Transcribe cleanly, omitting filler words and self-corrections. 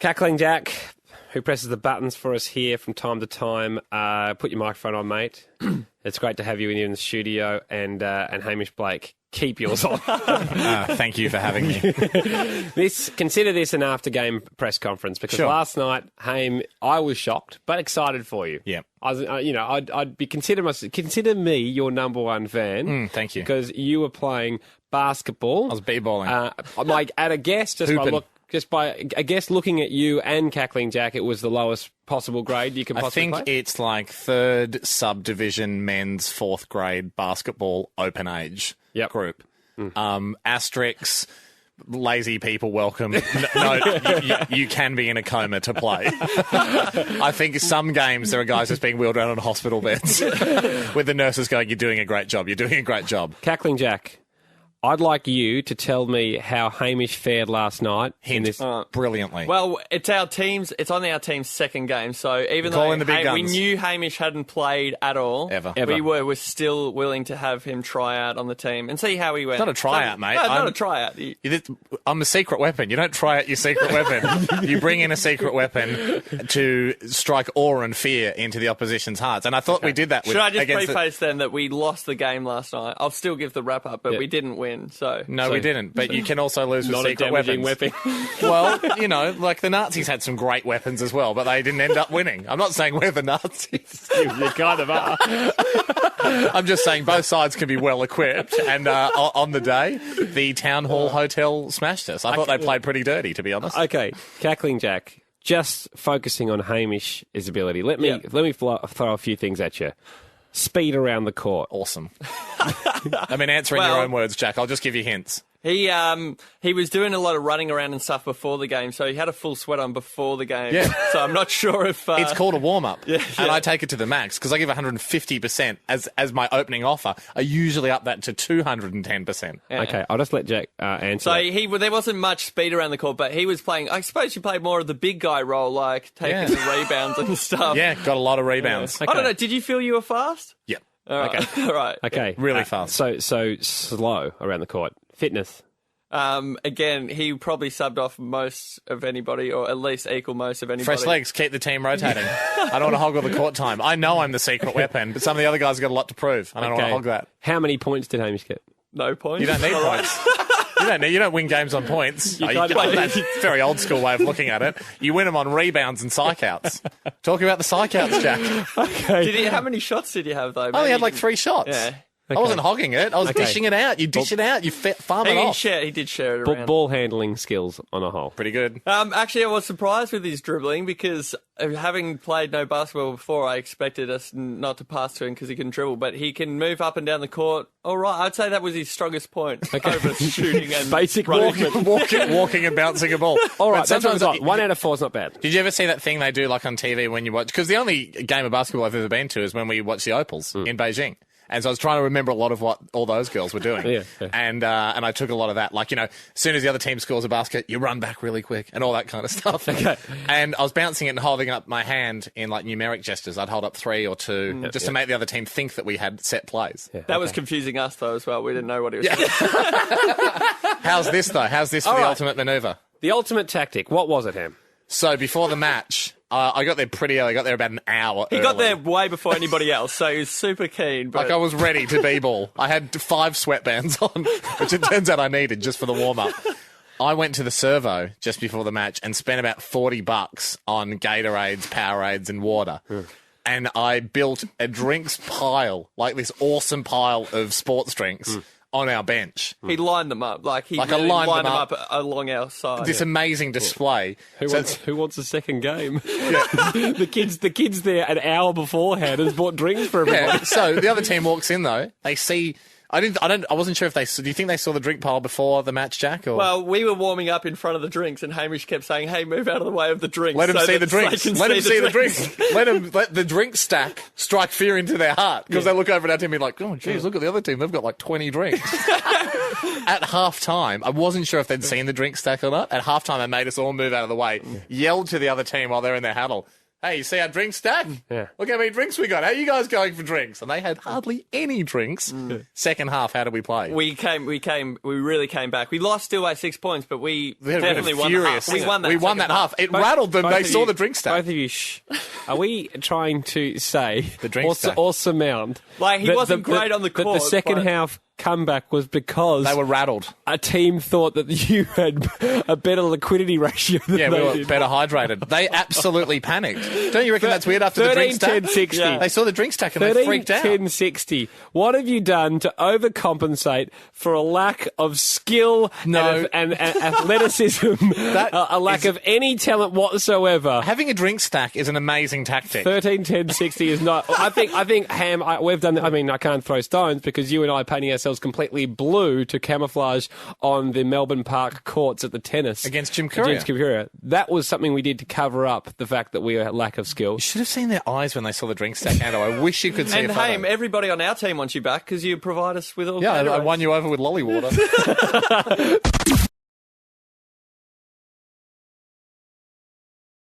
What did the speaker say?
Cackling Jack, who presses the buttons for us here from time to time. Put your microphone on, mate. It's great to have you in the studio. And Hamish Blake, keep yours on. Thank you for having me. Consider this an after-game press conference because last night, I was shocked but excited for you. Yeah, I'd be consider me your number one fan. Thank you, because you were playing basketball. I was b-balling. At a guess, just by a guess looking at you and Cackling Jack, it was the lowest possible grade you can possibly play? I think it's like third subdivision men's fourth grade basketball open age group. Asterisks, lazy people welcome. You can be in a coma to play. I think some games there are guys just being wheeled around on hospital beds with the nurses going, you're doing a great job, you're doing a great job. Cackling Jack, I'd like you to tell me how Hamish fared last night. Brilliantly. Well, it's on our team's second game, so even though we knew Hamish hadn't played at all, ever. we were still willing to have him try out on the team and see how he went. It's not a tryout, mate. No, not a tryout. I'm a secret weapon. You don't try out your secret weapon. You bring in a secret weapon to strike awe and fear into the opposition's hearts. And I thought we did that. Should I just preface then that we lost the game last night? I'll still give the wrap up, but we didn't win. No, we didn't. But you can also lose with secret weapons. Weapon. Well, like the Nazis had some great weapons as well, but they didn't end up winning. I'm not saying we're the Nazis. You kind of are. I'm just saying both sides can be well equipped. And on the day, the Town Hall Hotel smashed us. I thought they played pretty dirty, to be honest. Okay, Cackling Jack, just focusing on Hamish's ability. Let me throw a few things at you. Speed around the court. Awesome. I mean, answering your own words, Jack. I'll just give you hints. He was doing a lot of running around and stuff before the game, so he had a full sweat on before the game. Yeah. So I'm not sure if... It's called a warm-up, and I take it to the max, because I give 150% as my opening offer. I usually up that to 210%. Yeah. Okay, I'll just let Jack answer. So there wasn't much speed around the court, but he was playing... I suppose you played more of the big guy role, like taking the rebounds and stuff. Yeah, got a lot of rebounds. Yeah. Okay. I don't know, did you feel you were fast? Yeah. All right. Okay. All right. Okay. Really fast. So slow around the court. Fitness. Again, he probably subbed off most of anybody, or at least equal most of anybody. Fresh legs, keep the team rotating. I don't want to hog all the court time. I know I'm the secret weapon, but some of the other guys have got a lot to prove. I don't want to hog that. How many points did Hamish get? No points. You don't need points. You don't win games on points. That's a very old school way of looking at it. You win them on rebounds and psych outs. Talk about the psych outs, Jack. Okay. How many shots did you have, though? I only had like 3 shots. Yeah. Okay. I wasn't hogging it. I was dishing it out. You dish it out. You farm it off. He did share it around. Ball handling skills on a whole. Pretty good. Actually, I was surprised with his dribbling because having played no basketball before, I expected us not to pass to him because he can dribble, but he can move up and down the court. All right, I'd say that was his strongest point over shooting and basic walking and bouncing a ball. All right, sometimes 1 out of 4 is not bad. Did you ever see that thing they do like on TV when you watch? Because the only game of basketball I've ever been to is when we watch the Opals in Beijing. And so I was trying to remember a lot of what all those girls were doing. Yeah. And I took a lot of that. Like, as soon as the other team scores a basket, you run back really quick and all that kind of stuff. Okay. And I was bouncing it and holding up my hand in like numeric gestures. I'd hold up 3 or 2 just to make the other team think that we had set plays. Yeah. That was confusing us, though, as well. We didn't know what he was doing. How's this, though? How's this for the ultimate manoeuvre? The ultimate tactic. What was it, Ham? So before the match... I got there pretty early. I got there about an hour early. He got there way before anybody else, so he was super keen. But... Like, I was ready to b-ball. I had 5 sweatbands on, which it turns out I needed just for the warm-up. I went to the servo just before the match and spent about $40 on Gatorades, Powerades, and water. And I built a drinks pile, like this awesome pile of sports drinks, on our bench. He lined them up. He lined them up along our side. This amazing display. Who wants a second game? the kids there an hour beforehand has bought drinks for everyone. Yeah. So the other team walks in though. They see... I wasn't sure if they... Do you think they saw the drink pile before the match, Jack? Or? Well, we were warming up in front of the drinks, and Hamish kept saying, "Hey, move out of the way of the drinks." Let them see the drinks. Let them see the drinks. Let the drink stack strike fear into their heart because they look over at our team and be like, "Oh, geez, look at the other team. They've got like 20 drinks." At halftime, I wasn't sure if they'd seen the drink stack or not. At halftime, I made us all move out of the way, yelled to the other team while they're in their huddle, Hey, you see our drink stack? Yeah. Look how many drinks we got. How are you guys going for drinks? And they had hardly any drinks. Second half, how did we play? We really came back. We lost still by 6 points, but we They're definitely won the half. We won that. We won that half. It rattled them. They saw the drink stack. Both of you, are we trying to say The drink stack. or surmount? Like, he wasn't great on the court. That the second but- half comeback was because They were rattled. a team thought that you had a better liquidity ratio than Yeah, we they were did. better hydrated. They absolutely panicked. Don't you reckon that's weird after the drink 13, stack? 10, 60. Yeah. They saw the drink stack and they 13, freaked out. 10, 60. What have you done to overcompensate for a lack of skill No. and athleticism, a lack of any talent whatsoever? Having a drink stack is an amazing tactic. 13, 10, 60 is not. I think Ham. We've done. I mean, I can't throw stones because you and I are painting ourselves completely blue to camouflage on the Melbourne Park courts at the tennis Against Jim Courier. That was something we did to cover up the fact that we had lack of skill. You should have seen their eyes when they saw the drink stack, Ando. I wish you could see And a photo. Haim, everybody on our team wants you back because you provide us with all. Yeah, I Gatorades. won you over with lolly water.